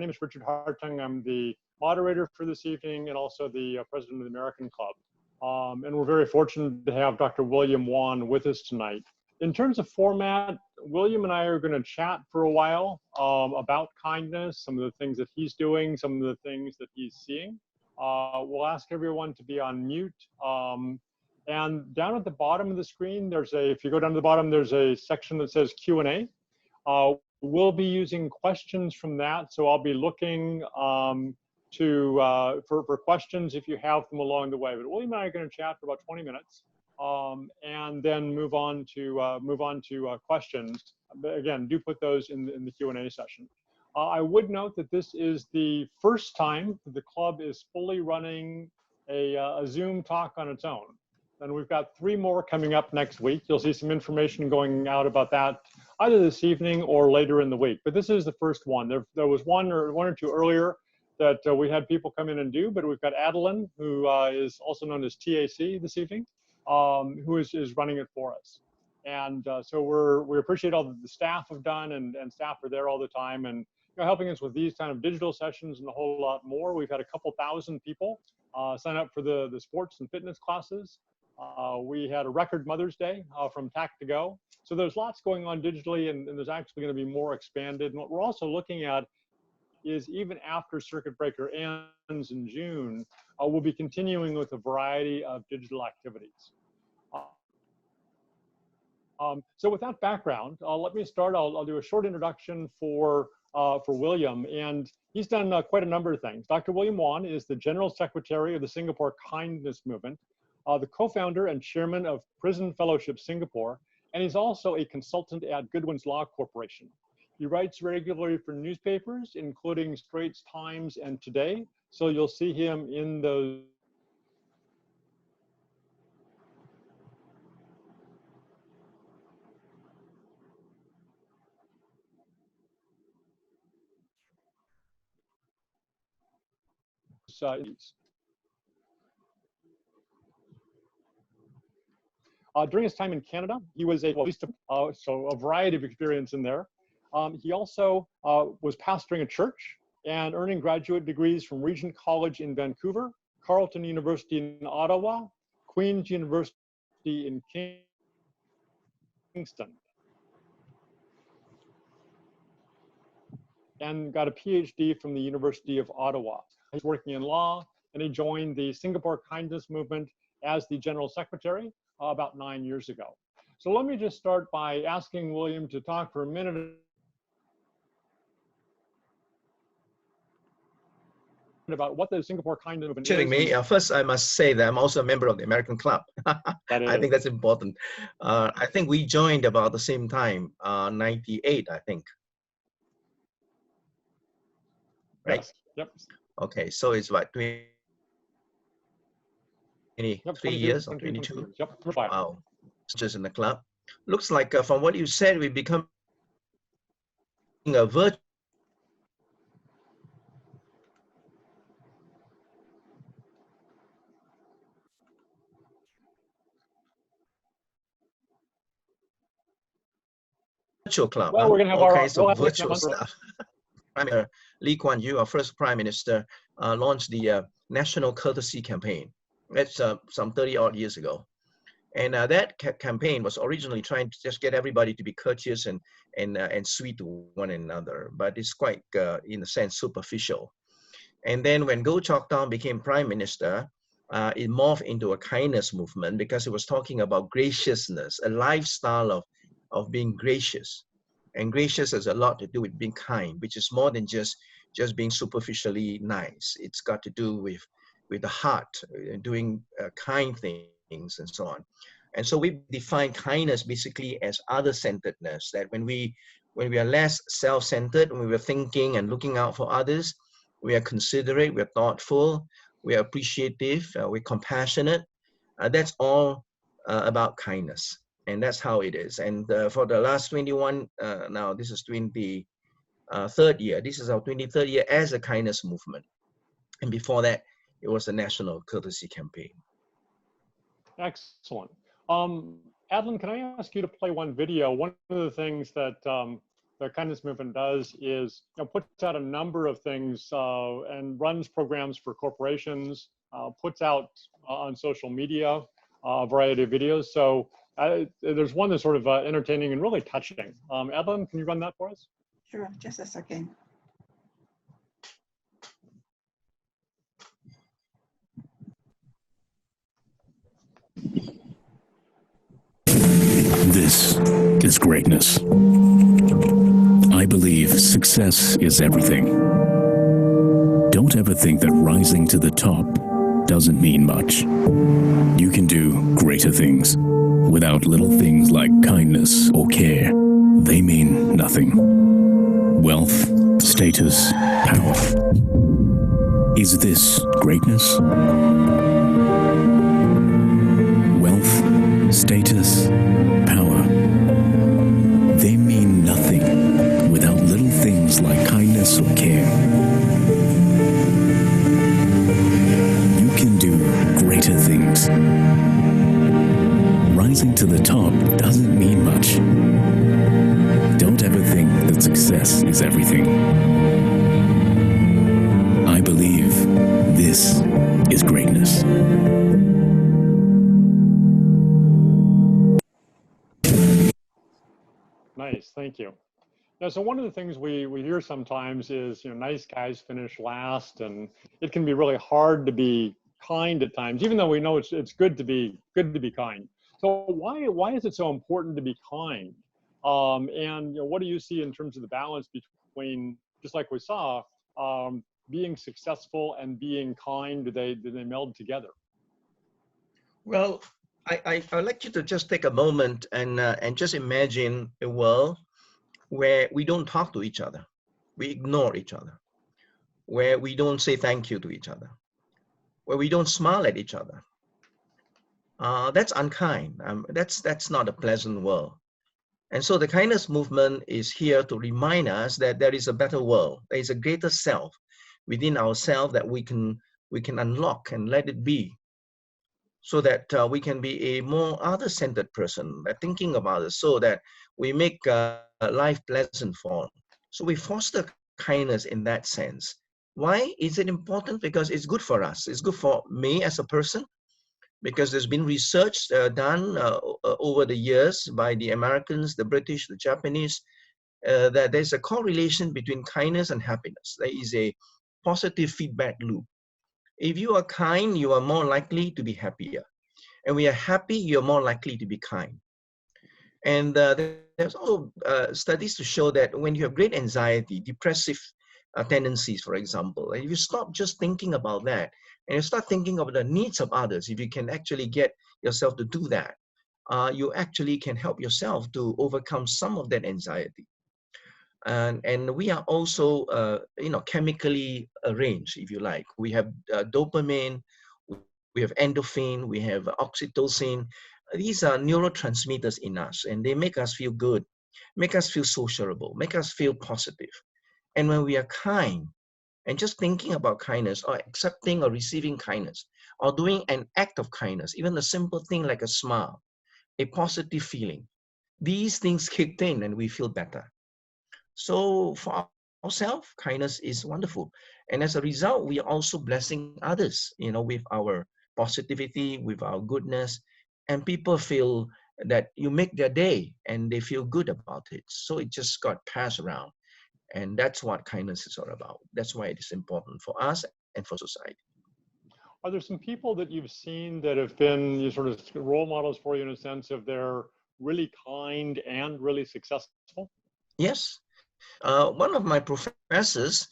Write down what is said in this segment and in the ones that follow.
name is Richard Hartung. I'm the moderator for this evening and also the president of the American Club. And we're very fortunate to have Dr. William Wan with us tonight. In terms of format, William and I are going to chat for a while about kindness, some of the things that he's doing, some of the things that he's seeing. We'll ask everyone to be on mute. And down at the bottom of the screen, if you go down to the bottom, there's a section that says Q&A. We'll be using questions from that, so I'll be looking for questions if you have them along the way. But William and I are going to chat for about 20 minutes, and then move on to questions. But again, do put those in the Q&A session. I would note that this is the first time that the club is fully running a Zoom talk on its own. And we've got 3 more coming up next week. You'll see some information going out about that either this evening or later in the week. But this is the first one. There was one or two earlier that we had people come in and do, but we've got Adeline, who is also known as TAC this evening, who is running it for us. And so we appreciate all that the staff have done, and staff are there all the time and helping us with these kind of digital sessions and a whole lot more. We've had a couple thousand people sign up for the sports and fitness classes. We had a record Mother's Day from TAC2Go. So there's lots going on digitally, and there's actually going to be more expanded. And what we're also looking at is even after Circuit Breaker ends in June, we'll be continuing with a variety of digital activities. So with that background, let me start. I'll do a short introduction for William, and he's done quite a number of things. Dr. William Wan is the General Secretary of the Singapore Kindness Movement, the co-founder and chairman of Prison Fellowship Singapore, and he's also a consultant at Goodwin's Law Corporation. He writes regularly for newspapers, including Straits Times and Today, so you'll see him in those during his time in Canada, he was so a variety of experience in there. He also was pastoring a church and earning graduate degrees from Regent College in Vancouver, Carleton University in Ottawa, Queen's University in Kingston, and got a PhD from the University of Ottawa. He's working in law, and he joined the Singapore Kindness Movement as the General Secretary about 9 years ago. So let me just start by asking William to talk for a minute about what the Singapore Kindness Movement is. Me. First, I must say that I'm also a member of the American Club. I think that's important. I think we joined about the same time, 98, I think. Right? Yes. Yep. Okay, so it's what, 23 years or 22? Years. Yep. Wow, just in the club. Looks like from what you said, we become a virtual club. Well, we're going to have virtual stuff. Prime Minister Lee Kuan Yew, our first Prime Minister, launched the National Courtesy Campaign. That's some 30-odd years ago. And that campaign was originally trying to just get everybody to be courteous and sweet to one another, but it's quite, in a sense, superficial. And then when Goh Chok Tong became Prime Minister, it morphed into a kindness movement because it was talking about graciousness, a lifestyle of being gracious. And gracious has a lot to do with being kind, which is more than just being superficially nice. It's got to do with the heart, doing kind things and so on. And so we define kindness basically as other-centeredness, that when we are less self-centered, when we are thinking and looking out for others, we are considerate, we're thoughtful, we are appreciative, we're compassionate. That's all about kindness. And that's how it is. And for the last 21, now this is 23rd year. This is our 23rd year as a kindness movement. And before that, it was the National Courtesy Campaign. Excellent. Adeline, can I ask you to play one video? One of the things that the kindness movement does is, puts out a number of things and runs programs for corporations, puts out on social media a variety of videos. So there's one that's sort of entertaining and really touching. Evelyn, can you run that for us? Sure, just a second. This is greatness. I believe success is everything. Don't ever think that rising to the top doesn't mean much. You can do greater things without little things like kindness or care. They mean nothing. Wealth, status, power. Is this greatness? Wealth, status, power. They mean nothing without little things like kindness or care. You can do greater things. Rising to the top doesn't mean much. Don't ever think that success is everything. I believe this is greatness. Nice, thank you. Yeah, so one of the things we hear sometimes is, nice guys finish last, and it can be really hard to be kind at times, even though we know it's good to be kind. So why is it so important to be kind? And what do you see in terms of the balance between, just like we saw, being successful and being kind? Do they meld together? Well, I'd like you to just take a moment and just imagine a world where we don't talk to each other, we ignore each other, where we don't say thank you to each other, where we don't smile at each other. That's unkind. That's not a pleasant world. And so the kindness movement is here to remind us that there is a better world. There is a greater self within ourselves that we can unlock and let it be, so that we can be a more other-centered person, thinking about it, so that we make life pleasant for all. So we foster kindness in that sense. Why is it important? Because it's good for us. It's good for me as a person, because there's been research done over the years by the Americans, the British, the Japanese, that there's a correlation between kindness and happiness. There is a positive feedback loop. If you are kind, you are more likely to be happier. And when you're happy, you're more likely to be kind. And there's also studies to show that when you have great anxiety, depressive tendencies, for example, and if you stop just thinking about that, and you start thinking of the needs of others, if you can actually get yourself to do that, you actually can help yourself to overcome some of that anxiety. And we are also, chemically arranged, if you like. We have dopamine, we have endorphin, we have oxytocin. These are neurotransmitters in us, and they make us feel good, make us feel sociable, make us feel positive. And when we are kind, and just thinking about kindness, or accepting or receiving kindness, or doing an act of kindness, even a simple thing like a smile, a positive feeling, these things kicked in and we feel better. So for ourselves, kindness is wonderful. And as a result, we are also blessing others, with our positivity, with our goodness, and people feel that you make their day and they feel good about it. So it just got passed around. And that's what kindness is all about. That's why it is important for us and for society. Are there some people that you've seen that have been sort of role models for you in a sense of they're really kind and really successful? Yes. One of my professors,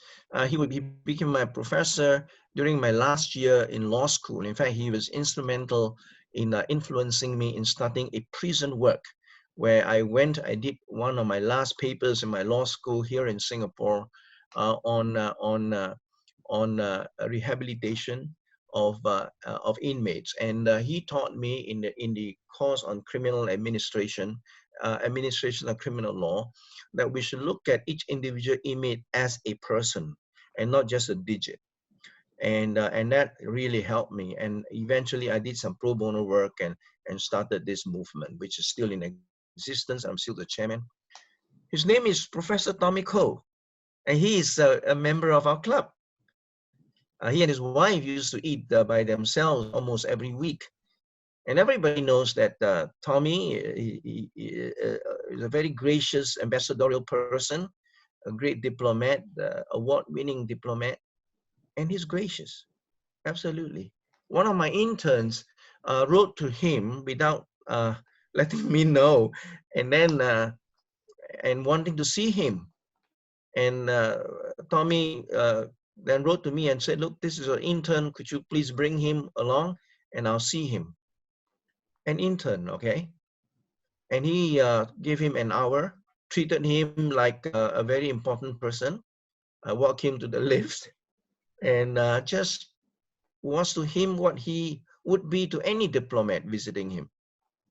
he became my professor during my last year in law school. In fact, he was instrumental in influencing me in starting a prison work, where I did one of my last papers in my law school here in Singapore on rehabilitation of inmates, and he taught me in the course on criminal administration of criminal law, that we should look at each individual inmate as a person and not just a digit. And that really helped me. And eventually I did some pro bono work and started this movement, which is still in existence. I'm still the chairman. His name is Professor Tommy Koh, and he is a member of our club. He and his wife used to eat by themselves almost every week. And everybody knows that Tommy is a very gracious ambassadorial person, a great diplomat, award-winning diplomat, and he's gracious, absolutely. One of my interns wrote to him without letting me know, and then and wanting to see him. And Tommy then wrote to me and said, look, this is an intern, could you please bring him along and I'll see him. An intern, okay? And he gave him an hour, treated him like a very important person, walked him to the lift, and just was to him what he would be to any diplomat visiting him.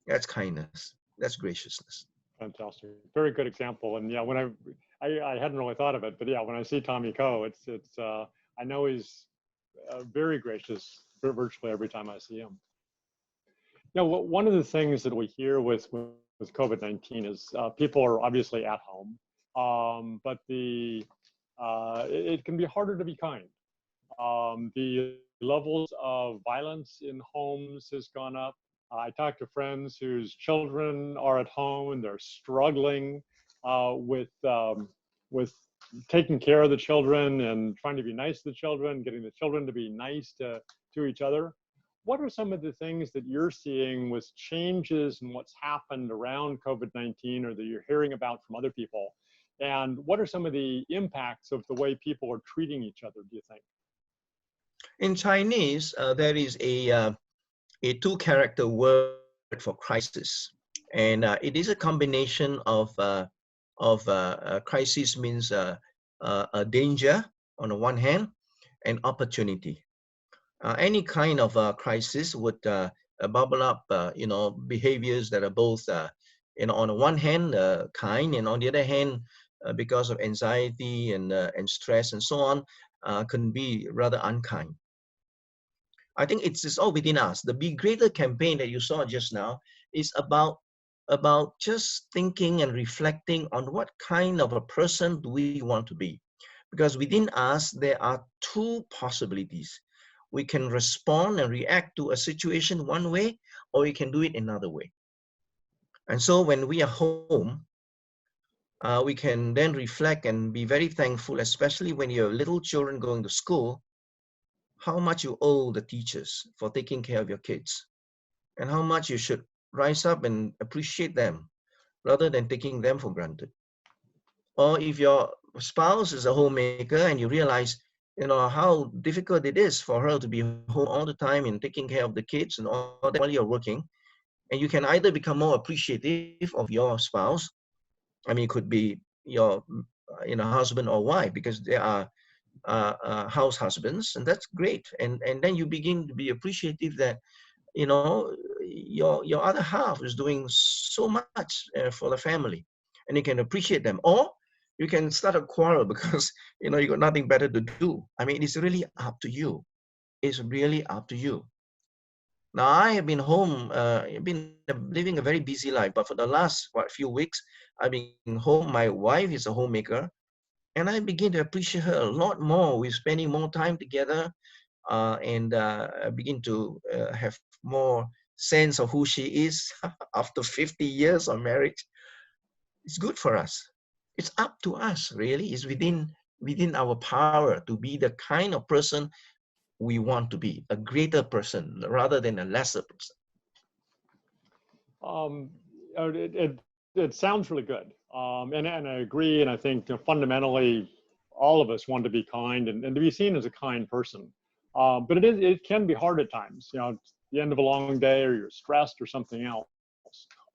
That's kindness. That's graciousness. Fantastic. Very good example. And yeah, when I hadn't really thought of it, but yeah, when I see Tommy Koh, it's I know he's very gracious virtually every time I see him. You know, one of the things that we hear with COVID-19 is people are obviously at home, but it can be harder to be kind. The levels of violence in homes has gone up. I talk to friends whose children are at home and they're struggling with taking care of the children and trying to be nice to the children, getting the children to be nice to each other. What are some of the things that you're seeing with changes in what's happened around COVID-19 or that you're hearing about from other people? And what are some of the impacts of the way people are treating each other, do you think? In Chinese, there is a two-character word for crisis, and it is a combination of crisis means a danger on the one hand, and opportunity. Any kind of crisis would bubble up, behaviors that are both, on the one hand, kind, and on the other hand, because of anxiety and stress and so on, can be rather unkind. I think it's all within us. The Be Greater campaign that you saw just now is about just thinking and reflecting on what kind of a person do we want to be. Because within us, there are two possibilities. We can respond and react to a situation one way, or we can do it another way. And so when we are home, we can then reflect and be very thankful, especially when you have little children going to school, how much you owe the teachers for taking care of your kids, and how much you should rise up and appreciate them rather than taking them for granted. Or if your spouse is a homemaker and you realize, how difficult it is for her to be home all the time and taking care of the kids and all that while you're working, and you can either become more appreciative of your spouse. I mean, it could be your husband or wife, because they are house husbands, and that's great. And then you begin to be appreciative that your other half is doing so much for the family, and you can appreciate them. Or you can start a quarrel because you got nothing better to do. I mean, it's really up to you. It's really up to you. Now, I have been home, I've been living a very busy life, but for the last few weeks, I've been home. My wife is a homemaker, and I begin to appreciate her a lot more. We're spending more time together, and I begin to have more sense of who she is after 50 years of marriage. It's good for us. It's up to us, really. It's within our power to be the kind of person we want to be, a greater person rather than a lesser person. It sounds really good. And I agree. And I think fundamentally, all of us want to be kind and to be seen as a kind person. But it can be hard at times, at the end of a long day, or you're stressed or something else.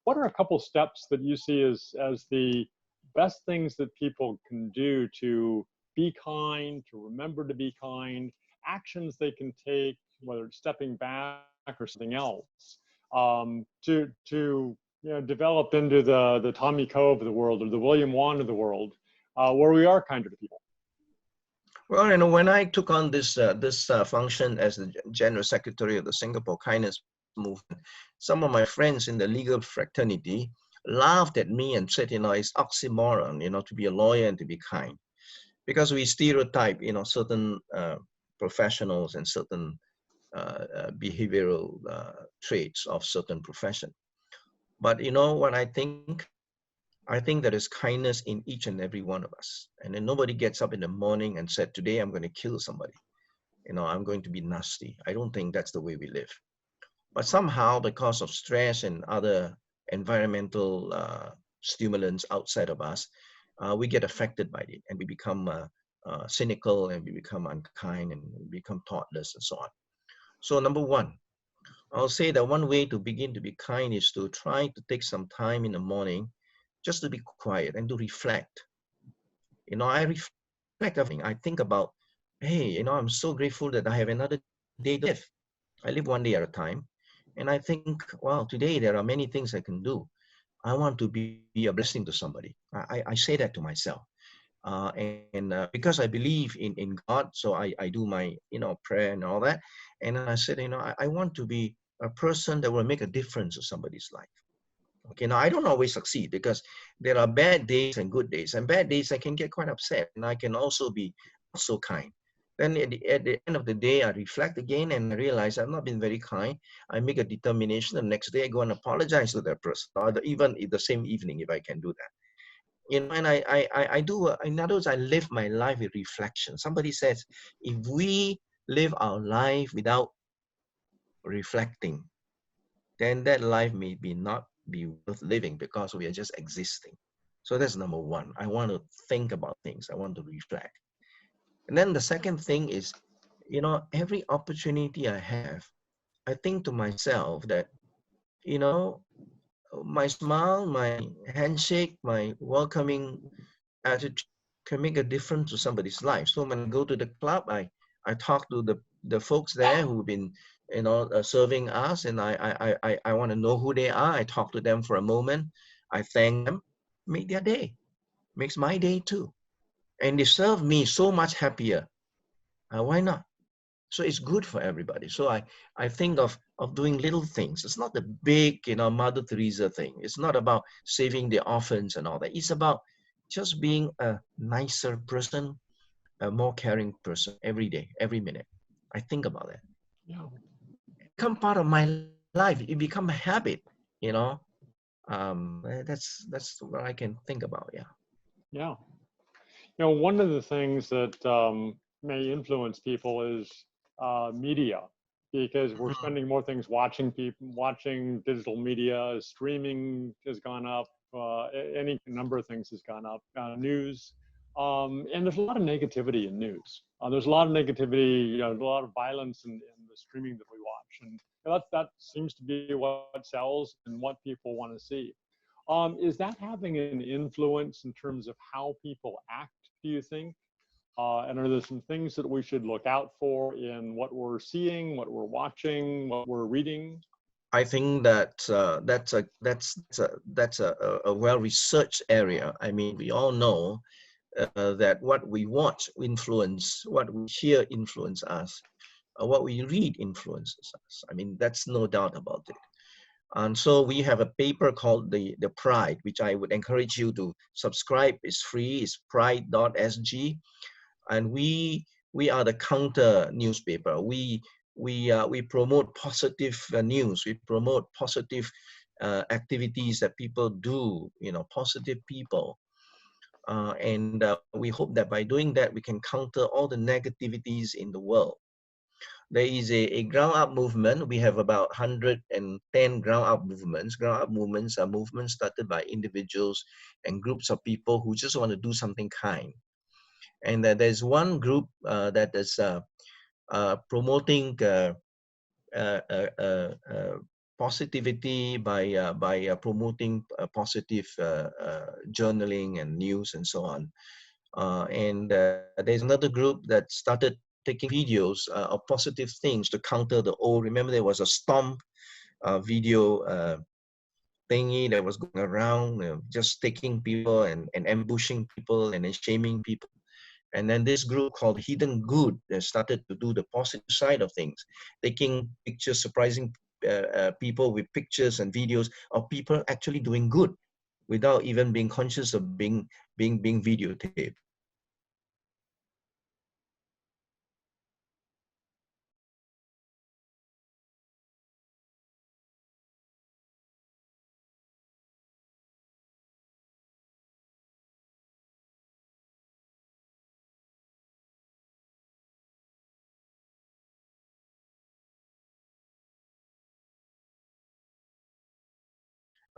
What are a couple steps that you see as the best things that people can do to be kind, to remember to be kind, actions they can take, whether it's stepping back or something else, to develop into the Tommy Koh of the world or the William Wan of the world, where we are kinder to people? Well, when I took on this function as the General Secretary of the Singapore Kindness Movement, some of my friends in the legal fraternity laughed at me and said, it's oxymoron, to be a lawyer and to be kind, because we stereotype, certain professionals and certain behavioral traits of certain profession. But what I think there is kindness in each and every one of us. And then nobody gets up in the morning and said, today I'm going to kill somebody. I'm going to be nasty. I don't think that's the way we live. But somehow, because of stress and other environmental stimulants outside of us, we get affected by it, and we become cynical, and we become unkind, and we become thoughtless, and so on. So number one, I'll say that one way to begin to be kind is to try to take some time in the morning just to be quiet and to reflect. I reflect everything. I think about, hey, I'm so grateful that I have another day to live. I live one day at a time. And I think, wow, today there are many things I can do. I want to be a blessing to somebody. I say that to myself. Because I believe in God, so I do my, prayer and all that. And I said, I want to be a person that will make a difference to somebody's life. Okay, now I don't always succeed, because there are bad days and good days. And bad days, I can get quite upset, and I can also be not so kind. Then at the end of the day, I reflect again and I realize I've not been very kind. I make a determination. The next day, I go and apologize to that person, or even in the same evening, if I can do that. And I do, in other words, I live my life with reflection. Somebody says, if we live our life without reflecting, then that life may not be worth living, because we are just existing. So that's number one. I want to think about things. I want to reflect. And then the second thing is, every opportunity I have, I think to myself that, my smile, my handshake, my welcoming attitude can make a difference to somebody's life. So when I go to the club, I talk to the folks there who've been, serving us, and I want to know who they are. I talk to them for a moment. I thank them, make their day, makes my day too. And they serve me so much happier. Why not? So it's good for everybody. So I think of doing little things. It's not the big, Mother Teresa thing. It's not about saving the orphans and all that. It's about just being a nicer person, a more caring person every day, every minute. I think about that. Yeah. It become part of my life. It become a habit, That's what I can think about. Yeah. Yeah. One of the things that may influence people is media, because we're spending more things watching digital media. Streaming has gone up. Any number of things has gone up. News, and there's a lot of negativity in news. There's a lot of negativity. There's a lot of violence in the streaming that we watch, and that seems to be what sells and what people want to see. Is that having an influence in terms of how people act, do you think? And are there some things that we should look out for in what we're seeing, what we're watching, what we're reading? I think that that's a well-researched area. I mean, we all know that what we watch influence, what we hear influence us, what we read influences us. I mean, that's no doubt about it. And so we have a paper called the Pride, which I would encourage you to subscribe. It's free. It's pride.sg, and we are the counter newspaper. We promote positive news. We promote positive activities that people do. Positive people. And we hope that by doing that, we can counter all the negativities in the world. There is a ground up movement. We have about 110 ground up movements. Ground up movements are movements started by individuals and groups of people who just want to do something kind. And there's one group that is promoting positivity by promoting positive journaling and news and so on. And there's another group that started taking videos of positive things to counter the old. Remember, there was a Stomp video thingy that was going around, just taking people and ambushing people and then shaming people. And then this group called Hidden Good started to do the positive side of things, taking pictures, surprising people with pictures and videos of people actually doing good. without even being conscious of being videotaped.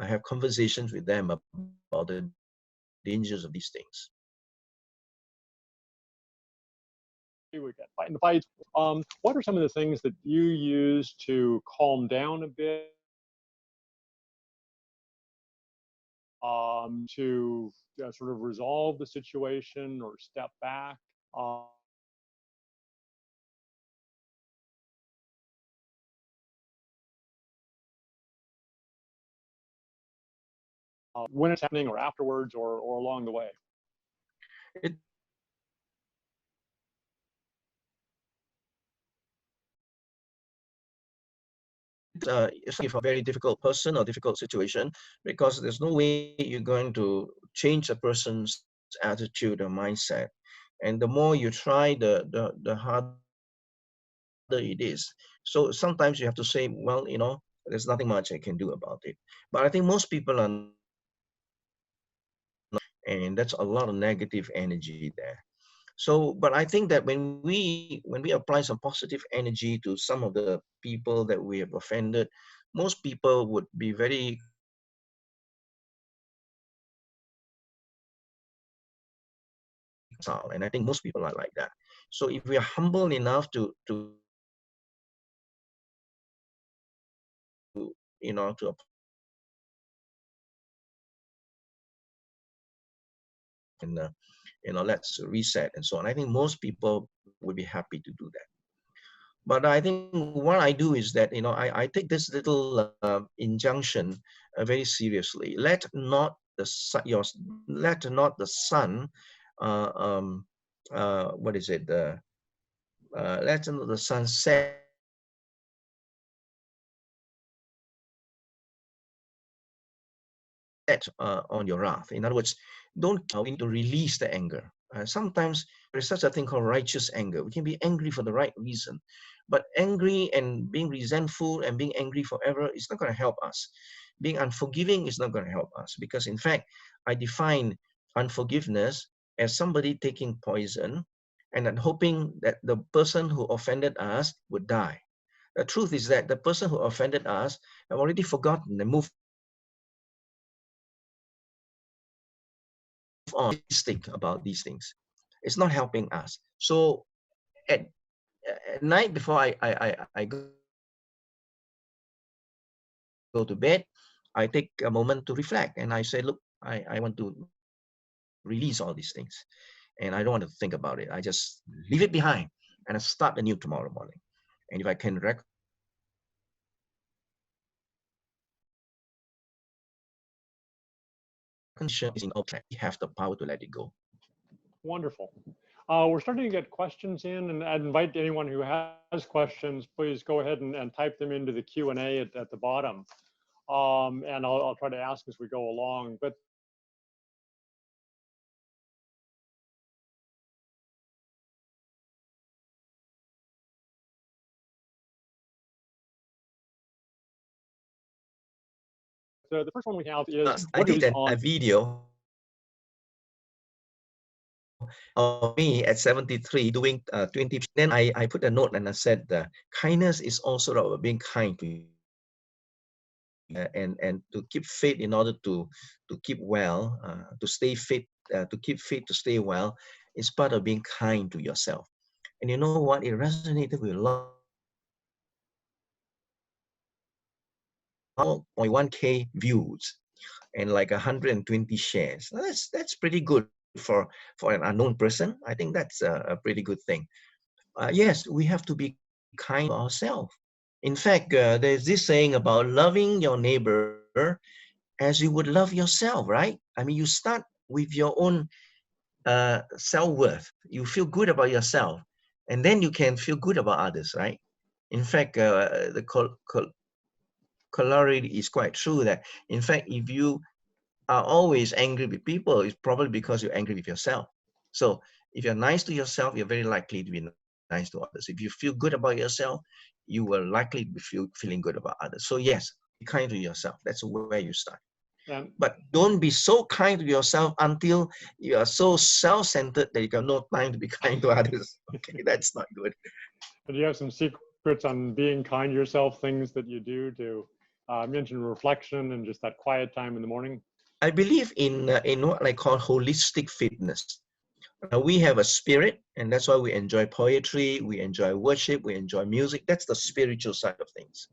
I have conversations with them about the dangers of these things. We get fight and fights. What are some of the things that you use to calm down a bit, to sort of resolve the situation or step back? When it's happening or afterwards or along the way? If a very difficult person or difficult situation, because there's no way you're going to change a person's attitude or mindset. And the more you try, the harder it is. So sometimes you have to say, well, you know, there's nothing much I can do about it. But I think most people are not, and that's a lot of negative energy there. So, but I think that when we apply some positive energy to some of the people that we have offended, most people would be very and I think most people are like that. So if we are humble enough to you know, to and you know, let's reset and so on, I think most people would be happy to do that. But I think what I do is that, you know, I take this little injunction very seriously. Let not the sun, let not the sun, what is it? Let not the sun set on your wrath. In other words, don't need to release the anger. Sometimes there is such a thing called righteous anger. We can be angry for the right reason, but angry and being resentful and being angry forever is not going to help us. Being unforgiving is not going to help us, because in fact, I define unforgiveness as somebody taking poison and then hoping that the person who offended us would die. The truth is that the person who offended us have already forgotten and moved on. Think about these things. It's not helping us. So at night before I go to bed, I take a moment to reflect and I say, look, I want to release all these things and I don't want to think about it. I just leave it behind and I start anew tomorrow morning. And if I can condition is in object, we have the power to let it go. Wonderful. We're starting to get questions in, and I'd invite anyone who has questions, please go ahead and type them into the Q&A at the bottom. And I'll try to ask as we go along. But the first one we have is, I did a video of me at 73 doing 20. Then I put a note and I said, kindness is also about being kind to you. And to keep fit in order to keep well, to stay fit, to keep fit, to stay well, is part of being kind to yourself. And you know what? It resonated with a lot. 1.1K views and like 120 shares. That's pretty good for an unknown person. I think that's a pretty good thing. Yes, we have to be kind to ourselves. In fact, there's this saying about loving your neighbor as you would love yourself, right? I mean, you start with your own self-worth. You feel good about yourself, and then you can feel good about others, right? In fact, the corollary is quite true that, in fact, if you are always angry with people, it's probably because you're angry with yourself. So if you're nice to yourself, you're very likely to be nice to others. If you feel good about yourself, you will likely be feeling good about others. So yes, be kind to yourself. That's where you start. And But don't be so kind to yourself until you are so self-centered that you got no time to be kind to others. Okay, that's not good. do you have some secrets on being kind to yourself, things that you do to mention reflection and just that quiet time in the morning? I believe in what I call holistic fitness. We have a spirit, and that's why we enjoy poetry, we enjoy worship, we enjoy music. That's the spiritual side of things.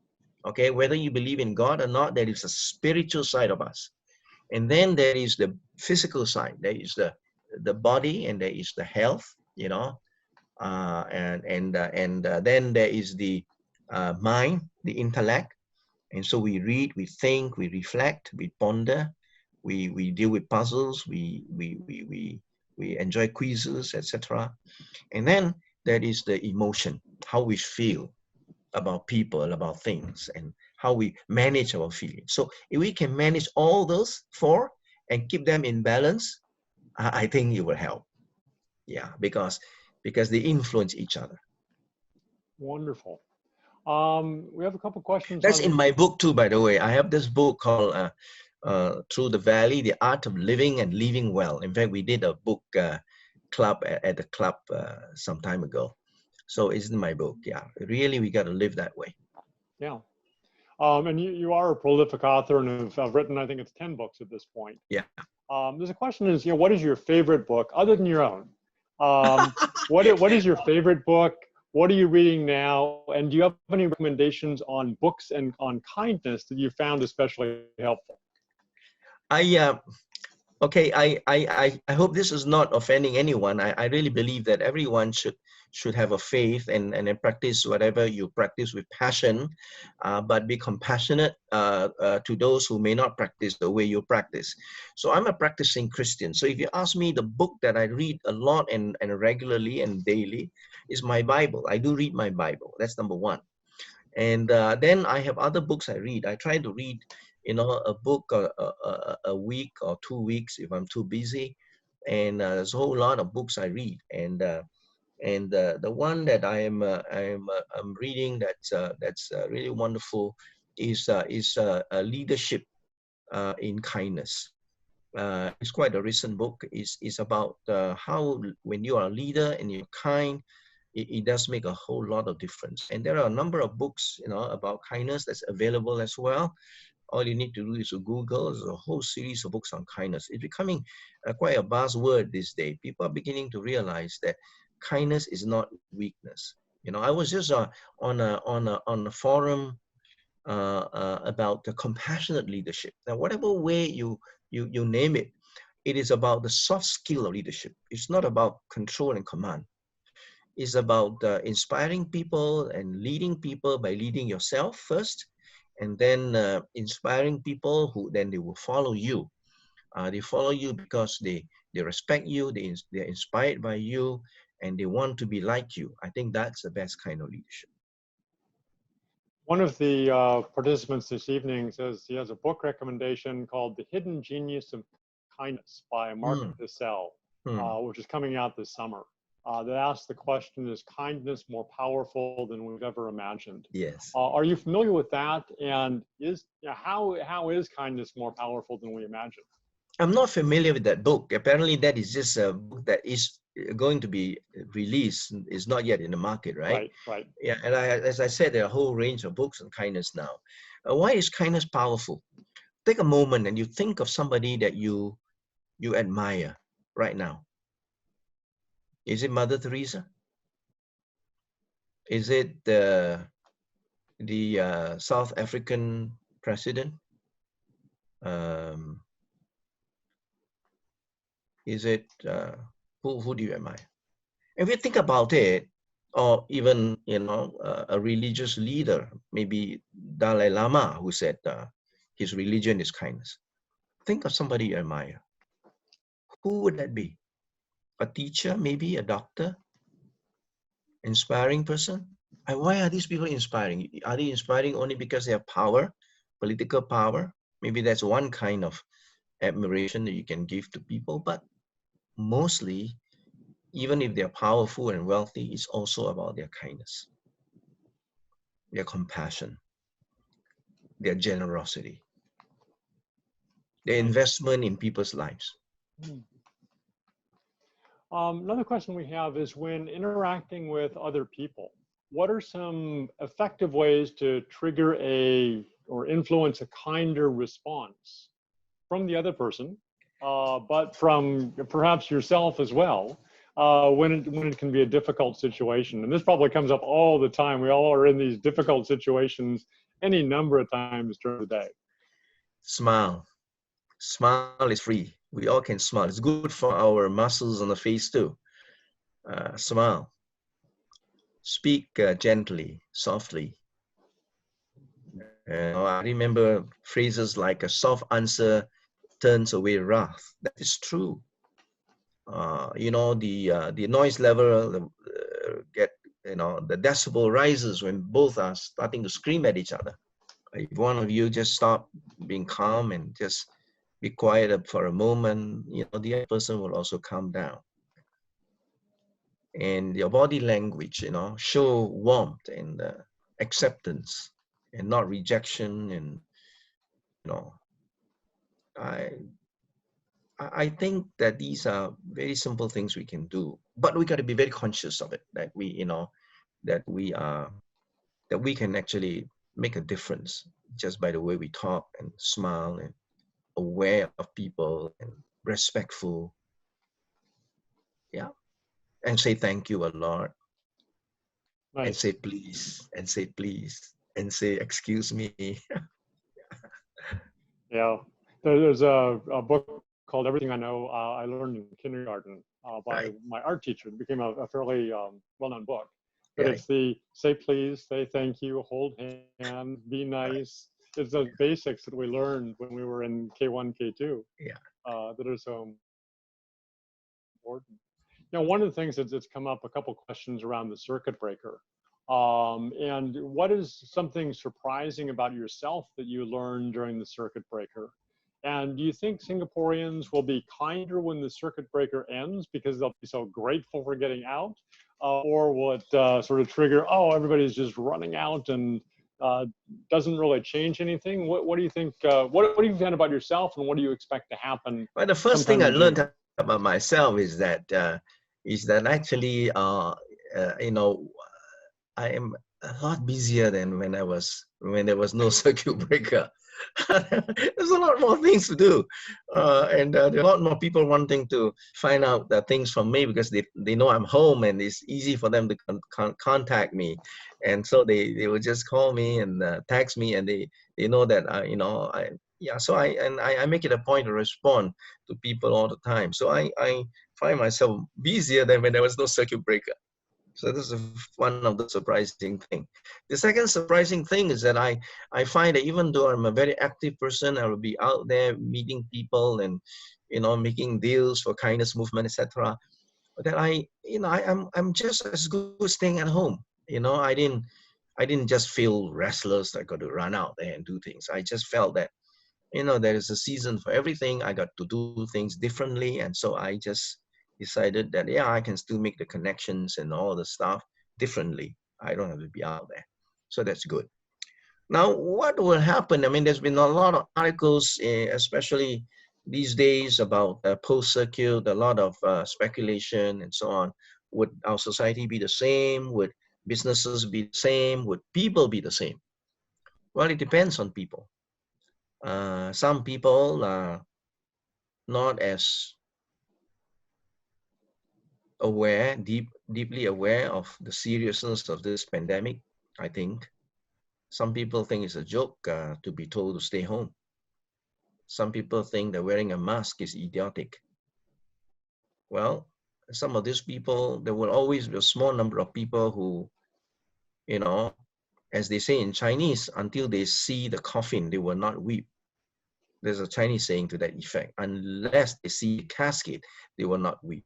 Okay, whether you believe in God or not, there is a spiritual side of us. And then there is the physical side. There is the body, and there is the health, you know, and then there is the mind, the intellect. And so we read, we think, we reflect, we ponder, we deal with puzzles, we enjoy quizzes, etc. And then there is the emotion, how we feel about people, about things, and how we manage our feelings. So if we can manage all those four and keep them in balance, I think it will help. Yeah, because they influence each other. Wonderful. We have a couple questions. That's in my book too, by the way. I have this book called Through the Valley, The Art of Living and Living Well. In fact, we did a book club at the club some time ago. So it's in my book. Yeah, really, we got to live that way. Yeah. And you are a prolific author and have written, I think it's 10 books at this point. Yeah. There's a question is, what is your favorite book other than your own? What is your favorite book? What are you reading now? And do you have any recommendations on books and on kindness that you found especially helpful? Okay, I hope this is not offending anyone. I really believe that everyone should have a faith and practice whatever you practice with passion, but be compassionate to those who may not practice the way you practice. So I'm a practicing Christian. So if you ask me, the book that I read a lot and regularly and daily is my Bible. I do read my Bible. That's number one. And then I have other books I read. I try to read, a book a week or 2 weeks if I'm too busy. And there's a whole lot of books I read. And the one that I'm reading that's really wonderful is Leadership in Kindness. It's quite a recent book. It's about how when you are a leader and you're kind, it does make a whole lot of difference. And there are a number of books, about kindness that's available as well. All you need to do is to Google. There's a whole series of books on kindness. It's becoming quite a buzzword these days. People are beginning to realize that kindness is not weakness. I was just on a forum about the compassionate leadership. Now, whatever way you name it, it is about the soft skill of leadership. It's not about control and command. It's about inspiring people and leading people by leading yourself first, and then inspiring people who then they will follow you. They follow you because they respect you, they're inspired by you, and they want to be like you. I think that's the best kind of leadership. One of the participants this evening says he has a book recommendation called The Hidden Genius of Kindness by Mark Bissell, which is coming out this summer. That asks the question, is kindness more powerful than we've ever imagined? Yes. Are you familiar with that? And how is kindness more powerful than we imagine? I'm not familiar with that book. Apparently that is just a book that is going to be released. It's not yet in the market, right? Right. Yeah, and as I said, there are a whole range of books on kindness now. Why is kindness powerful? Take a moment and you think of somebody that you admire right now. Is it Mother Teresa? Is it the South African president? Is it who do you admire? If you think about it, or even a religious leader, maybe Dalai Lama, who said his religion is kindness. Think of somebody you admire. Who would that be? A teacher, maybe a doctor? Inspiring person? And why are these people inspiring? Are they inspiring only because they have power, political power? Maybe that's one kind of admiration that you can give to people, but mostly, even if they're powerful and wealthy, it's also about their kindness, their compassion, their generosity, their investment in people's lives. Another question we have is, when interacting with other people, what are some effective ways to trigger or influence a kinder response from the other person, but from perhaps yourself as well, when it can be a difficult situation? And this probably comes up all the time. We all are in these difficult situations any number of times during the day. Smile. Smile is free. We all can smile. It's good for our muscles on the face too. Smile. Speak gently, softly. I remember phrases like a soft answer turns away wrath. That is true. The noise level the decibel rises when both are starting to scream at each other. If one of you just stop being calm and just be quiet for a moment, the other person will also calm down. And your body language, show warmth and acceptance and not rejection. And, I think that these are very simple things we can do, but we got to be very conscious of it, that we can actually make a difference just by the way we talk and smile and aware of people and respectful. Yeah. And say thank you a lot. Nice. And say please, and say please, and say excuse me. Yeah. There's a book called Everything I Know I Learned in Kindergarten by my art teacher. It became a fairly well-known book. But it's the say please, say thank you, hold hands, be nice. It's those basics that we learned when we were in K1, K2 that are so important. One of the things that's come up, a couple questions around the circuit breaker. And what is something surprising about yourself that you learned during the circuit breaker? And do you think Singaporeans will be kinder when the circuit breaker ends because they'll be so grateful for getting out? Or will it sort of trigger, everybody's just running out and doesn't really change anything? What do you think, what do you find about yourself, and what do you expect to happen? Well, the first thing I learned about myself is that actually, I am a lot busier than when there was no circuit breaker. There's a lot more things to do, and there are a lot more people wanting to find out the things from me because they know I'm home and it's easy for them to contact me, and so they will just call me and text me, and they know that so I make it a point to respond to people all the time. So I find myself busier than when there was no circuit breaker. So this is one of the surprising things. The second surprising thing is that I find that even though I'm a very active person, I will be out there meeting people and making deals for kindness movement, etc. That I'm just as good staying at home. I didn't just feel restless. I got to run out there and do things. I just felt that there is a season for everything. I got to do things differently, and so I just decided that I can still make the connections and all the stuff differently. I don't have to be out there. So that's good. Now, what will happen? I mean, there's been a lot of articles, especially these days, about post-circuit, a lot of speculation and so on. Would our society be the same? Would businesses be the same? Would people be the same? Well, it depends on people. Some people are not as aware, deeply aware of the seriousness of this pandemic, I think. Some people think it's a joke to be told to stay home. Some people think that wearing a mask is idiotic. Well, some of these people, there will always be a small number of people who, as they say in Chinese, until they see the coffin, they will not weep. There's a Chinese saying to that effect. Unless they see the casket, they will not weep.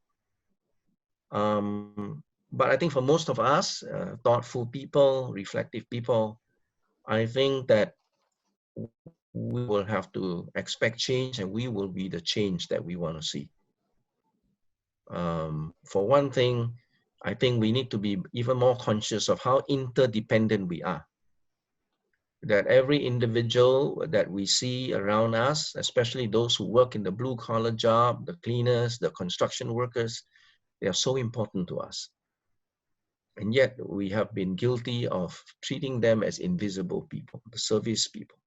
But I think for most of us, thoughtful people, reflective people, I think that we will have to expect change, and we will be the change that we want to see. For one thing, I think we need to be even more conscious of how interdependent we are. That every individual that we see around us, especially those who work in the blue-collar job, the cleaners, the construction workers, they are so important to us. And yet we have been guilty of treating them as invisible people, the service people.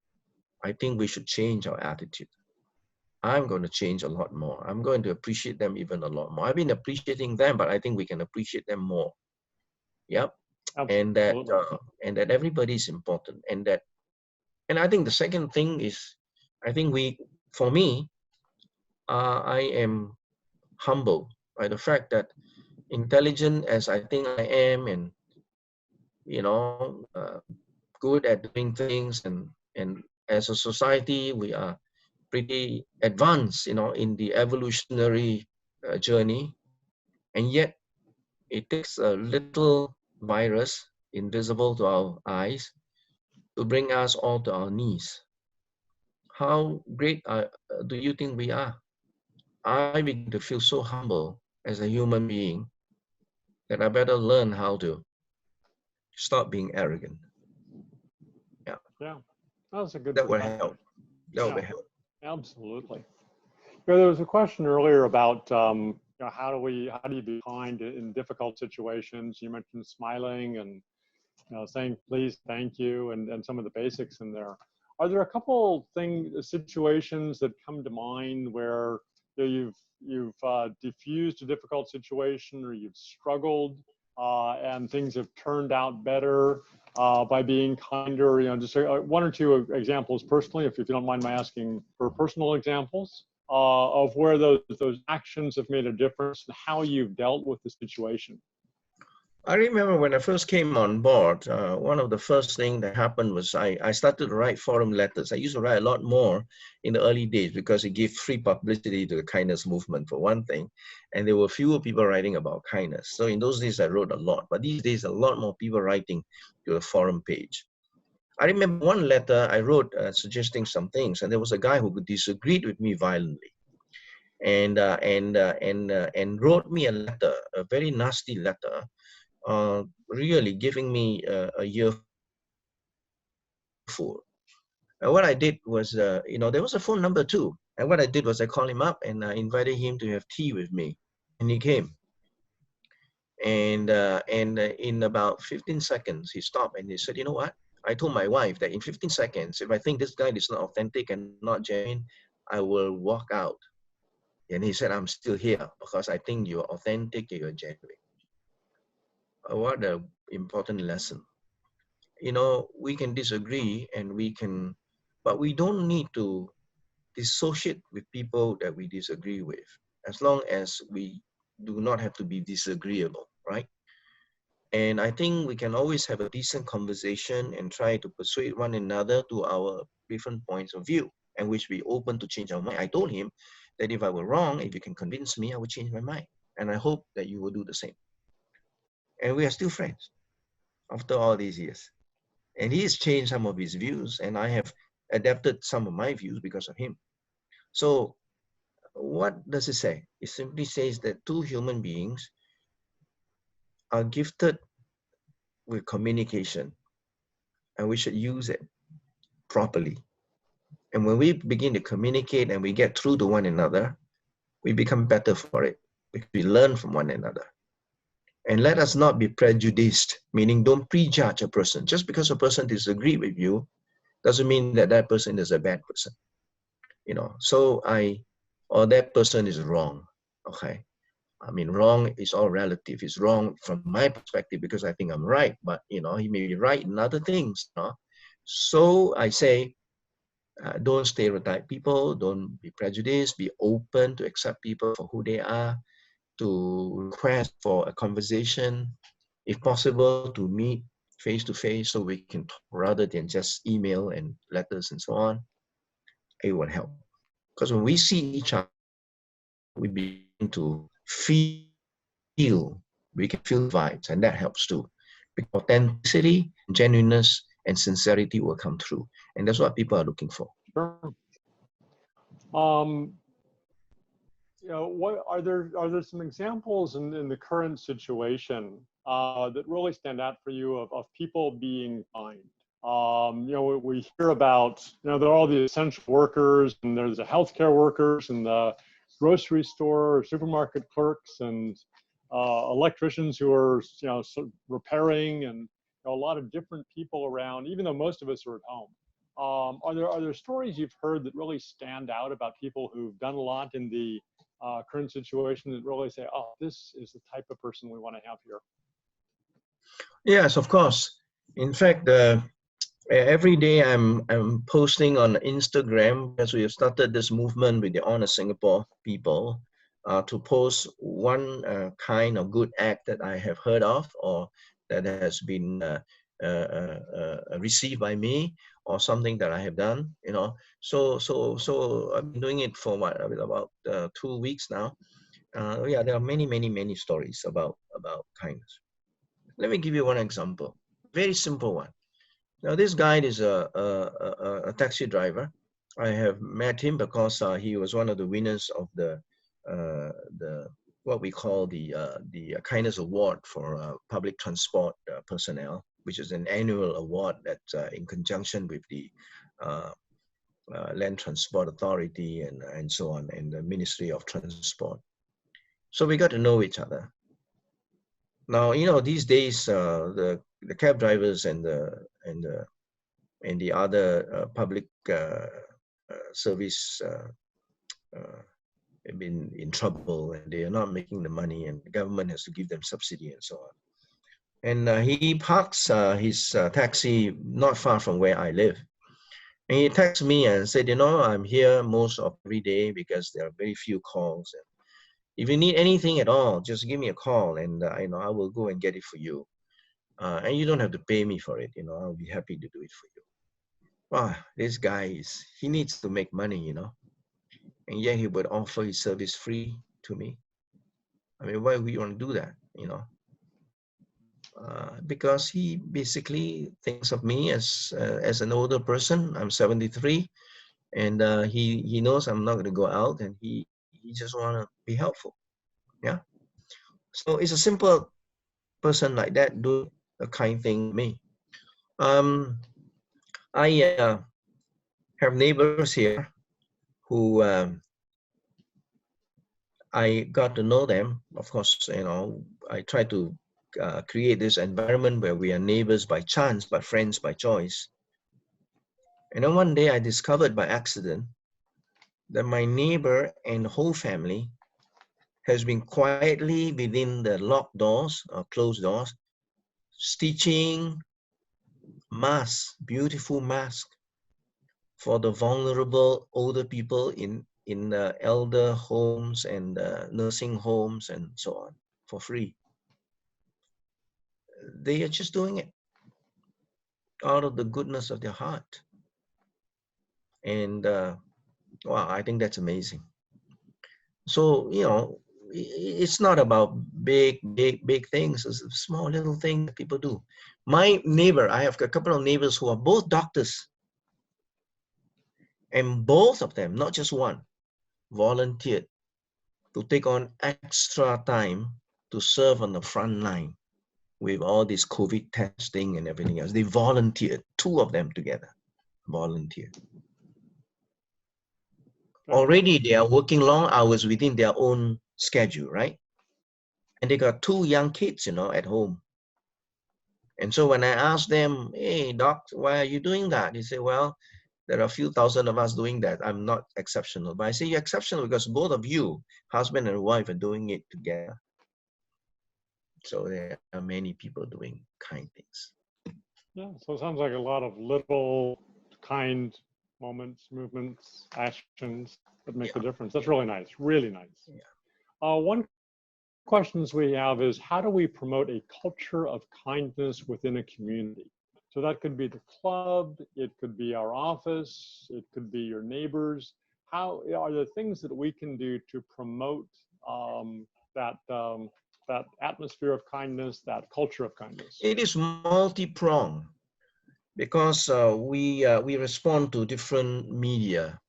I think we should change our attitude. I'm going to change a lot more. I'm going to appreciate them even a lot more. I've been appreciating them, but I think we can appreciate them more. Yep. Absolutely. And that everybody is important. And I think the second thing is, I think for me, I am humbled by the fact that intelligent as I think I am, and good at doing things, and as a society we are pretty advanced, in the evolutionary journey, and yet it takes a little virus invisible to our eyes to bring us all to our knees. How great do you think we are? I begin to feel so humble as a human being that I better learn how to stop being arrogant. Yeah, that's a good That would perspective. help. That would help. Absolutely. There was a question earlier about how do you be kind in difficult situations? You mentioned smiling and saying please, thank you, and some of the basics in there. Are there a couple situations that come to mind where you've diffused a difficult situation, or you've struggled and things have turned out better by being kinder? Just one or two examples personally, if you don't mind my asking for personal examples of where those actions have made a difference and how you've dealt with the situation. I remember when I first came on board, one of the first things that happened was I started to write forum letters. I used to write a lot more in the early days because it gave free publicity to the kindness movement, for one thing. And there were fewer people writing about kindness. So in those days, I wrote a lot. But these days, a lot more people writing to the forum page. I remember one letter I wrote suggesting some things, and there was a guy who disagreed with me violently. And wrote me a letter, a very nasty letter, really giving me a earful. And what I did was, there was a phone number too. And what I did was I called him up and I invited him to have tea with me. And he came. And in about 15 seconds, he stopped and he said, you know what? I told my wife that in 15 seconds, if I think this guy is not authentic and not genuine, I will walk out. And he said, I'm still here because I think you're authentic, you're genuine. What an important lesson. We can disagree but we don't need to dissociate with people that we disagree with, as long as we do not have to be disagreeable, right? And I think we can always have a decent conversation and try to persuade one another to our different points of view, and which we open to change our mind. I told him that if I were wrong, if you can convince me, I would change my mind. And I hope that you will do the same. And we are still friends after all these years. And he has changed some of his views, and I have adapted some of my views because of him. So what does it say? It simply says that two human beings are gifted with communication, and we should use it properly. And when we begin to communicate and we get through to one another, we become better for it. We learn from one another. And let us not be prejudiced, meaning don't prejudge a person. Just because a person disagrees with you doesn't mean that that person is a bad person. Or that person is wrong, okay? I mean, wrong is all relative. It's wrong from my perspective because I think I'm right, but he may be right in other things. So I say, don't stereotype people, don't be prejudiced, be open to accept people for who they are, to request for a conversation, if possible, to meet face to face so we can talk rather than just email and letters and so on. It will help. Because when we see each other, we begin to feel, we can feel vibes, and that helps too. Because authenticity, genuineness, and sincerity will come through. And that's what people are looking for. Sure. You know, what are there some examples in the current situation that really stand out for you of people being kind? You know, we hear about, you know, there are all the essential workers, and there's the healthcare workers, and the grocery store, supermarket clerks, and electricians who are, you know, repairing, and, you know, a lot of different people around, even though most of us are at home. Are there stories you've heard that really stand out about people who've done a lot in the current situation that really say, oh, this is the type of person we want to have here? Yes, of course. In fact, every day I'm posting on Instagram, as we have started this movement with the Honor Singapore people, to post one kind of good act that I have heard of, or that has been received by me, or something that I have done. You know, so I've been doing it for what, about 2 weeks now. Yeah, there are many stories about kindness. Let me give you one example, very simple one. Now, this guy is a taxi driver. I have met him because he was one of the winners of the what we call the Kindness Award for public transport personnel, which is an annual award that's in conjunction with the Land Transport Authority and so on, and the Ministry of Transport. So we got to know each other. Now, you know, these days the cab drivers and the other public service have been in trouble, and they are not making the money, and the government has to give them subsidy and so on. And he parks his taxi not far from where I live. And he texted me and said, you know, I'm here most of every day because there are very few calls. And if you need anything at all, just give me a call, and you know, I will go and get it for you. And you don't have to pay me for it. You know, I'll be happy to do it for you. Wow, this guy he needs to make money, you know, and yet he would offer his service free to me. I mean, why would you want to do that, you know? Because he basically thinks of me as an older person. I'm 73, and he knows I'm not going to go out, and he just want to be helpful. Yeah. So it's a simple person like that do a kind thing to me. I have neighbors here who I got to know them. Of course, you know, I try to create this environment where we are neighbors by chance, but friends by choice. And then one day I discovered by accident that my neighbor and whole family has been quietly within the locked doors or closed doors, stitching masks, beautiful masks for the vulnerable older people in elder homes and nursing homes and so on for free. They are just doing it out of the goodness of their heart. And wow, I think that's amazing. So, you know, it's not about big things. It's a small little thing that people do. My neighbor, I have a couple of neighbors who are both doctors. And both of them, not just one, volunteered to take on extra time to serve on the front line with all this COVID testing and everything else. They volunteered, two of them together volunteered. Already they are working long hours within their own schedule, right? And they got two young kids, you know, at home. And so when I asked them, hey, doc, why are you doing that? They say, well, there are a few thousand of us doing that. I'm not exceptional. But I say you're exceptional because both of you, husband and wife, are doing it together. So there are many people doing kind things. Yeah, so it sounds like a lot of little kind moments, movements, actions that make the difference. That's really nice, really nice. Yeah. One questions we have is, how do we promote a culture of kindness within a community? So that could be the club, it could be our office, it could be your neighbors. How are there things that we can do to promote that atmosphere of kindness, that culture of kindness? It is multi-pronged. because we respond to different media.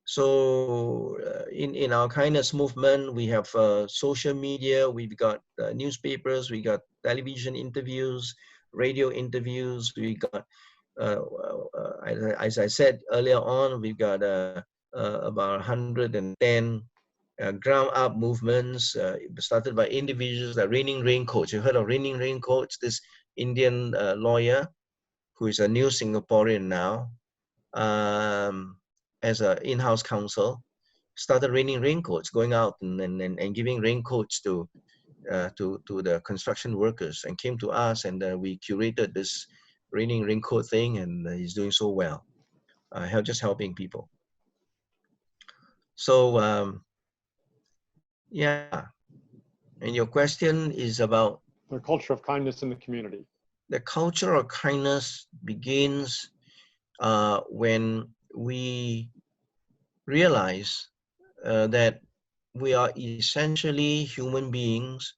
So in our kindness movement, we have social media, we've got newspapers, we got television interviews, radio interviews, we got, as I said earlier on, we've got about 110 ground up movements started by individuals like Raining Raincoats. You heard of Raining Raincoats, this Indian lawyer who is a new Singaporean now, as an in-house counsel, started Raining Raincoats, going out and giving raincoats to the construction workers, and came to us, and we curated this Raining Raincoat thing, and he's doing so well, just helping people. So yeah, and your question is about the culture of kindness in the community. The culture of kindness begins when we realize that we are essentially human beings,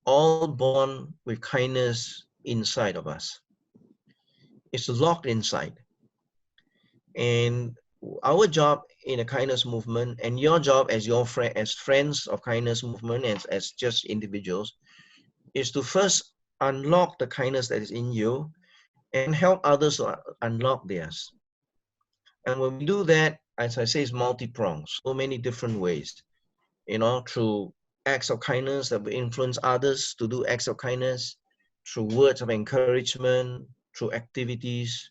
all born with kindness inside of us. It's locked inside. And our job in a kindness movement, and your job as as friends of kindness movement, as just individuals, is to first unlock the kindness that is in you and help others to unlock theirs. And when we do that, as I say, it's multi-pronged, so many different ways, you know, through acts of kindness that will influence others to do acts of kindness, through words of encouragement, through activities,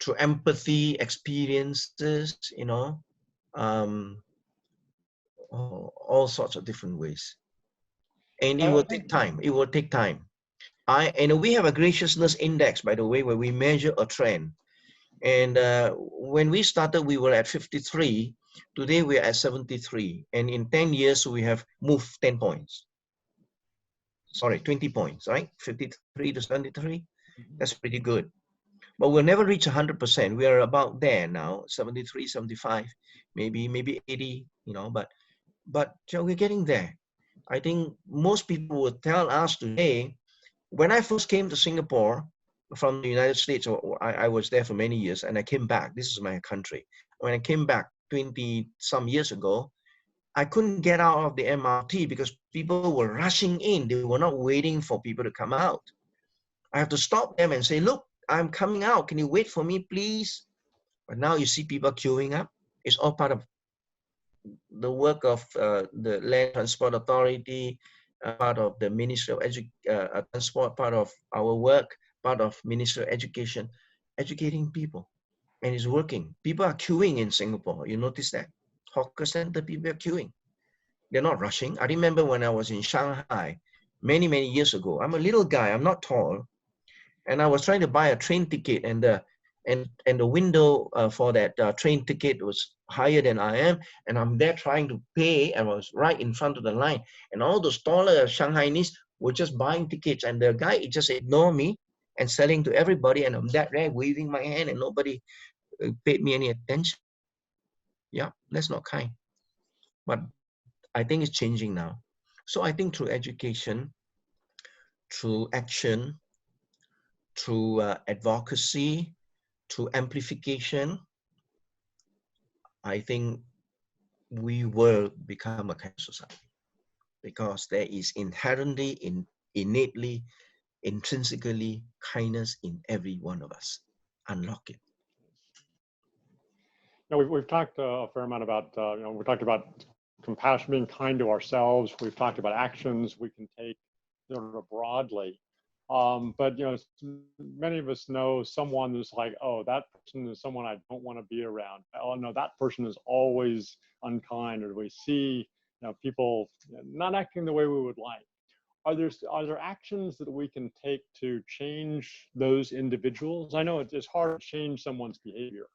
through empathy experiences, you know, all sorts of different ways. And it will take time. It will take time. And we have a graciousness index, by the way, where we measure a trend. And when we started, we were at 53. Today, we're at 73. And in 10 years, we have moved 10 points. Sorry, 20 points, right? 53 to 73. That's pretty good. But we'll never reach 100%. We are about there now, 73, 75, maybe 80, you know, but you know, we're getting there. I think most people would tell us today, when I first came to Singapore from the United States, I was there for many years, and I came back. This is my country. When I came back 20 some years ago, I couldn't get out of the MRT because people were rushing in. They were not waiting for people to come out. I have to stop them and say, look, I'm coming out. Can you wait for me, please? But now you see people queuing up. It's all part of the work of the Land Transport Authority, part of the Ministry of Transport, part of our work, part of Ministry of Education, educating people. And it's working. People are queuing in Singapore. You notice that? Hawker center, people are queuing. They're not rushing. I remember when I was in Shanghai many, many years ago. I'm a little guy. I'm not tall. And I was trying to buy a train ticket, and the window for that train ticket was higher than I am, and I'm there trying to pay, and I was right in front of the line, and all those taller Shanghainese were just buying tickets, and the guy just ignored me and selling to everybody, and I'm that there waving my hand, and nobody paid me any attention. Yeah, that's not kind. But I think it's changing now. So I think through education, through action, through advocacy, through amplification, I think we will become a kind of society, because there is inherently, innately, intrinsically kindness in every one of us. Unlock it. Now, we've talked a fair amount about, you know, we talked about compassion, being kind to ourselves. We've talked about actions we can take sort of broadly. But, you know, many of us know someone who's like, oh, that person is someone I don't want to be around. Oh, no, that person is always unkind. Or we see, you know, people not acting the way we would like. Are there actions that we can take to change those individuals? I know it's hard to change someone's behavior.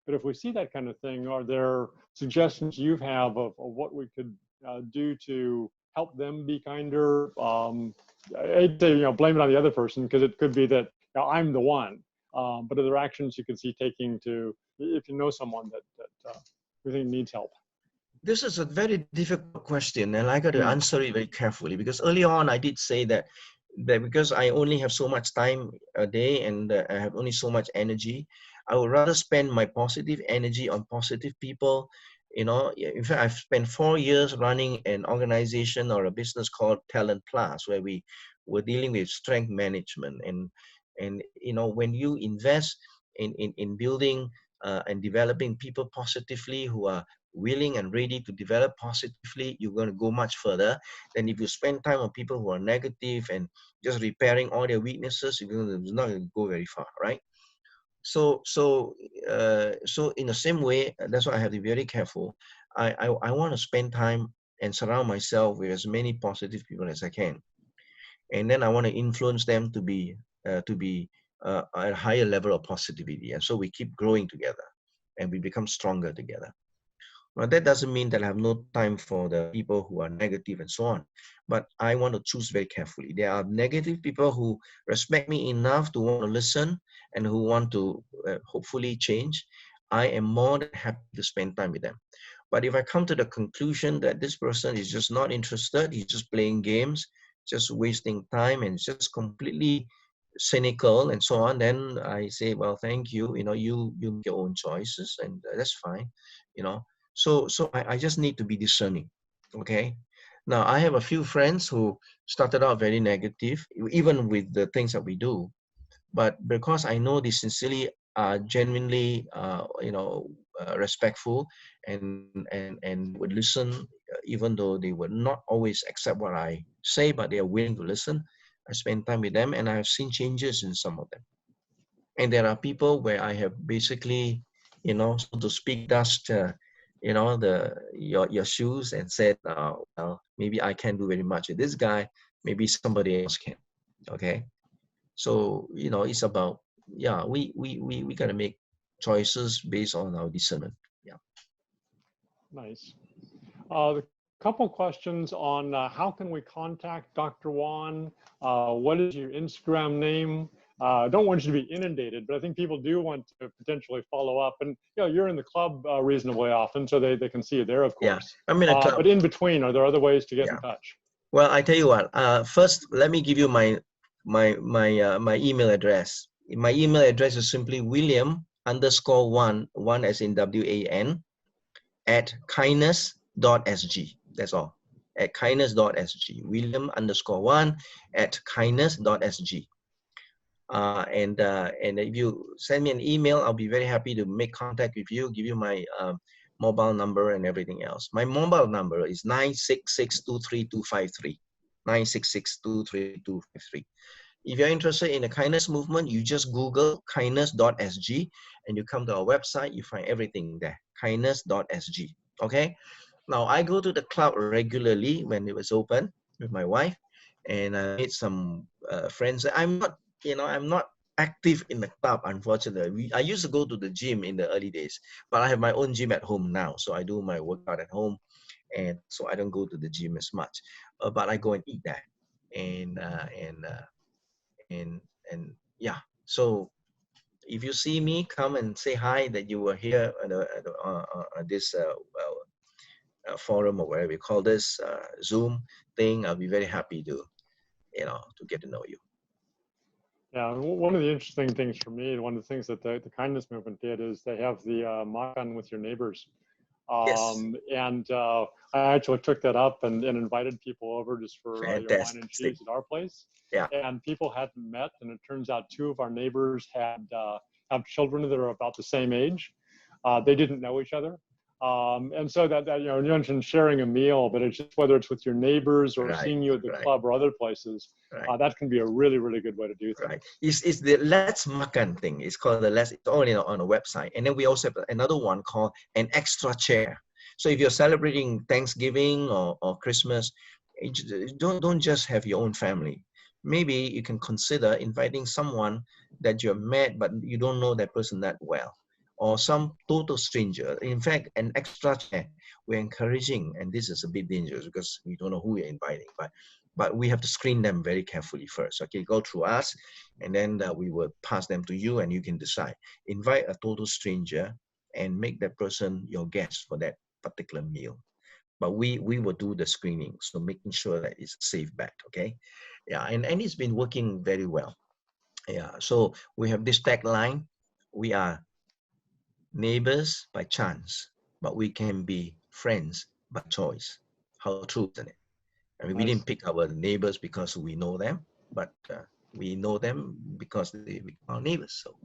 But if we see that kind of thing, are there suggestions you have of what we could do to help them be kinder? I'd say, you know, blame it on the other person, because it could be that, you know, I'm the one. But are there actions you can see taking to, if you know someone that you think needs help? This is a very difficult question, and I got to answer it very carefully, because early on I did say that that because I only have so much time a day and I have only so much energy, I would rather spend my positive energy on positive people. You know, in fact, I've spent 4 years running an organization or a business called Talent Plus, where we were dealing with strength management. And you know, when you invest in building and developing people positively who are willing and ready to develop positively, you're going to go much further than if you spend time on people who are negative and just repairing all their weaknesses. You're not going to go very far, right? So in the same way, that's why I have to be very careful. I want to spend time and surround myself with as many positive people as I can, and then I want to influence them to be at a higher level of positivity, and so we keep growing together, and we become stronger together. Well, that doesn't mean that I have no time for the people who are negative and so on, but I want to choose very carefully. There are negative people who respect me enough to want to listen and who want to hopefully change. I am more than happy to spend time with them. But if I come to the conclusion that this person is just not interested, he's just playing games, just wasting time and just completely cynical and so on, then I say, well, thank you. You know, you make your own choices, and that's fine. You know, so I just need to be discerning. Okay. Now I have a few friends who started out very negative, even with the things that we do, but because I know they sincerely are genuinely, respectful and would listen, even though they would not always accept what I say, but they are willing to listen. I spend time with them, and I have seen changes in some of them. And there are people where I have basically, you know, so to speak, dust, your shoes and said, well, maybe I can't do very much with this guy. Maybe somebody else can. Okay. So, you know, it's about, yeah, we got to make choices based on our discernment. Yeah. Nice. The couple questions on how can we contact Dr. Wan? What is your Instagram name? I don't want you to be inundated, but I think people do want to potentially follow up. And you know, you're in the club reasonably often, so they can see you there, of Yeah, course. I'm in a club. But in between, are there other ways to get in touch? Well, I tell you what. First, let me give you my email address. My email address is simply William_Wan as in WAN at kindness.sg. That's all. At kindness.sg. William_Wan at kindness.sg. And if you send me an email, I'll be very happy to make contact with you, give you my mobile number and everything else. My mobile number is 966-23253. 966-23253. If you're interested in the kindness movement, you just Google kindness.sg and you come to our website, you find everything there, kindness.sg. Okay. Now I go to the club regularly when it was open with my wife, and I made some friends. I'm not active in the club, unfortunately. I used to go to the gym in the early days, but I have my own gym at home now, so I do my workout at home, and so I don't go to the gym as much. But I go and eat there, and yeah. So if you see me, come and say hi that you were here at this forum, or whatever we call this, Zoom thing. I'll be very happy to get to know you. Yeah, one of the interesting things for me, one of the things that the kindness movement did is they have the makan with your neighbors. Yes. And I actually took that up and invited people over just for wine and cheese at our place. Yeah. And people hadn't met, and it turns out two of our neighbors have children that are about the same age. They didn't know each other. And so that you mentioned sharing a meal, but it's just whether it's with your neighbors or seeing you at the club or other places, that can be a really, really good way to do things. Right. It's the Let's Makan thing. It's called the Let's. It's only on a website. And then we also have another one called an extra chair. So if you're celebrating Thanksgiving or Christmas, don't just have your own family. Maybe you can consider inviting someone that you're met, but you don't know that person that well, or some total stranger. In fact, an extra chair, we're encouraging, and this is a bit dangerous because we don't know who we're inviting, but we have to screen them very carefully first. Okay, go through us, and then we will pass them to you, and you can decide. Invite a total stranger and make that person your guest for that particular meal. But we will do the screening, so making sure that it's a safe bet. Okay, Yeah, and it's been working very well. Yeah, so we have this tagline: we are neighbors by chance, but we can be friends by choice. How true, isn't it? I mean, we Nice. didn't pick our neighbors because we know them, but we know them because they become our neighbors. So,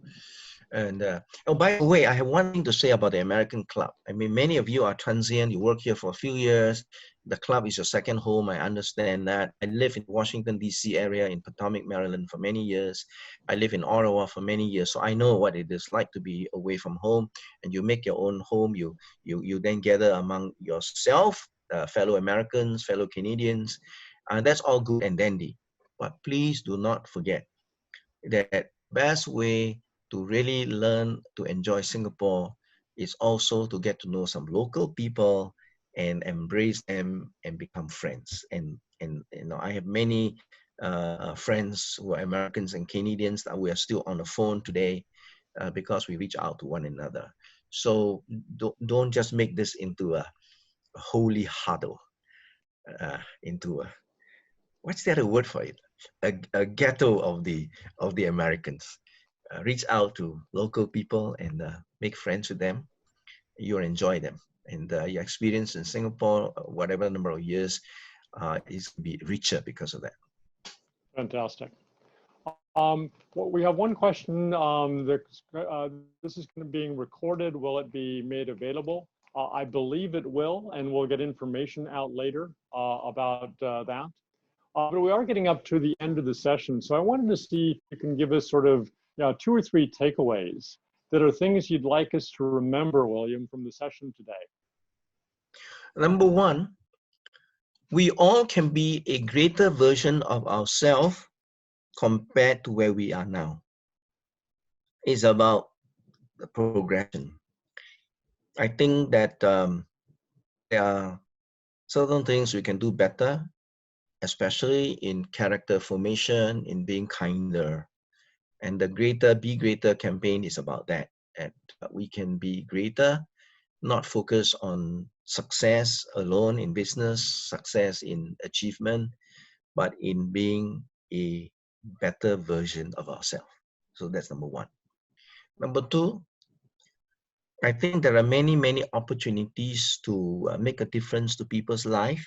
and oh, by the way, I have one thing to say about the American club. I mean, many of you are transient. You work here for a few years. The club is your second home. I understand that. I live in Washington D.C. area in Potomac, Maryland, for many years. I live in Ottawa for many years, so I know what it is like to be away from home. And you make your own home. You then gather among yourself, fellow Americans, fellow Canadians, and that's all good and dandy. But please do not forget that best way to really learn to enjoy Singapore is also to get to know some local people and embrace them and become friends. And you know, I have many friends who are Americans and Canadians that we are still on the phone today because we reach out to one another. So don't just make this into a holy huddle, into a, what's the other word for it? A ghetto of the Americans. Reach out to local people and make friends with them. You'll enjoy them, and your experience in Singapore, whatever number of years, is be richer because of that. Fantastic. Well, we have one question. This is being recorded. Will it be made available? I believe it will, and we'll get information out later about that. But we are getting up to the end of the session, so I wanted to see if you can give us sort of 2 or 3 takeaways that are things you'd like us to remember, William, from the session today. Number one, we all can be a greater version of ourselves compared to where we are now. It's about the progression. I think that there are certain things we can do better, especially in character formation, in being kinder. And the Be Greater campaign is about that. And we can be greater, not focus on success alone in business, success in achievement, but in being a better version of ourselves. So that's number one. Number two, I think there are many opportunities to make a difference to people's life.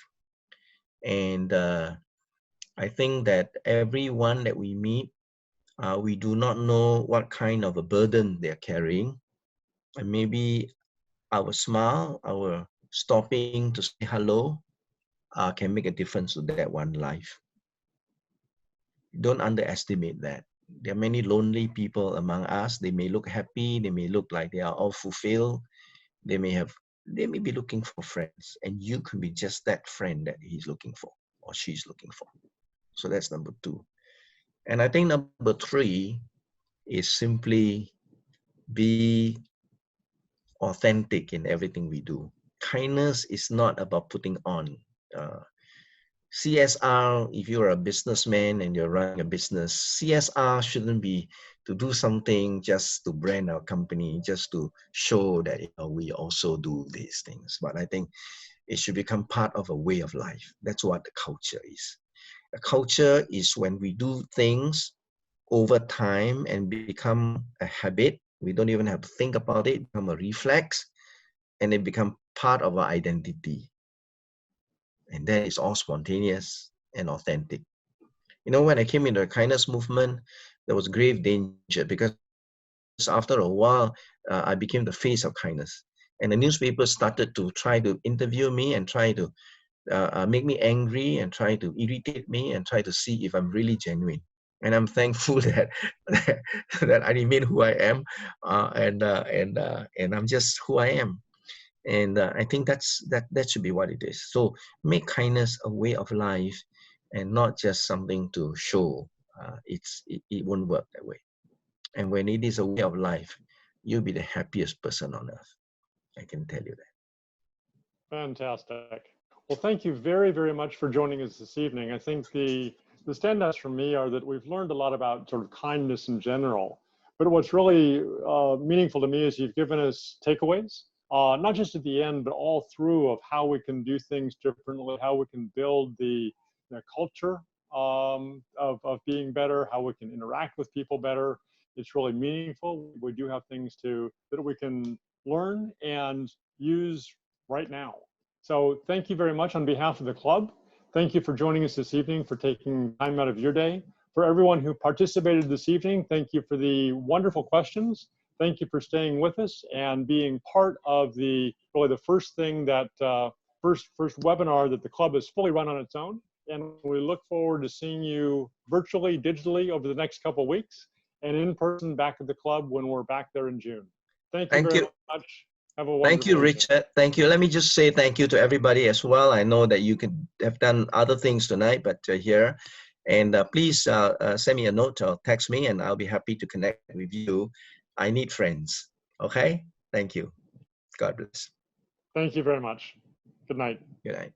And I think that everyone that we meet, we do not know what kind of a burden they're carrying. And maybe our smile, our stopping to say hello, can make a difference to that one life. Don't underestimate that. There are many lonely people among us. They may look happy. They may look like they are all fulfilled. They may be looking for friends, and you could be just that friend that he's looking for or she's looking for. So that's number two. And I think number three is simply be authentic in everything we do. Kindness is not about putting on. CSR, if you're a businessman and you're running a business, CSR shouldn't be to do something just to brand our company, just to show that we also do these things. But I think it should become part of a way of life. That's what the culture is. A culture is when we do things over time and become a habit. We don't even have to think about it, become a reflex, and it become part of our identity. And that is all spontaneous and authentic. You know, when I came into the kindness movement, there was grave danger because after a while, I became the face of kindness. And the newspapers started to try to interview me and try to make me angry and try to irritate me and try to see if I'm really genuine. And I'm thankful that that I remain who I am, and I'm just who I am. And I think that should be what it is. So make kindness a way of life and not just something to show. It won't work that way. And when it is a way of life, you'll be the happiest person on earth. I can tell you that. Fantastic. Well, thank you very much for joining us this evening. I think the standouts for me are that we've learned a lot about sort of kindness in general. But what's really meaningful to me is you've given us takeaways, not just at the end, but all through of how we can do things differently, how we can build the culture of being better, how we can interact with people better. It's really meaningful. We do have things that we can learn and use right now. So thank you very much on behalf of the club. Thank you for joining us this evening, for taking time out of your day. For everyone who participated this evening, thank you for the wonderful questions. Thank you for staying with us and being part of really the first thing that, first webinar that the club has fully run on its own. And we look forward to seeing you virtually, digitally over the next couple of weeks, and in person back at the club when we're back there in June. Thank you very much. Have a wonderful Thank you, Richard. Thank you. Let me just say thank you to everybody as well. I know that you could have done other things tonight, but here. And please send me a note or text me, and I'll be happy to connect with you. I need friends. Okay? Thank you. God bless. Thank you very much. Good night. Good night.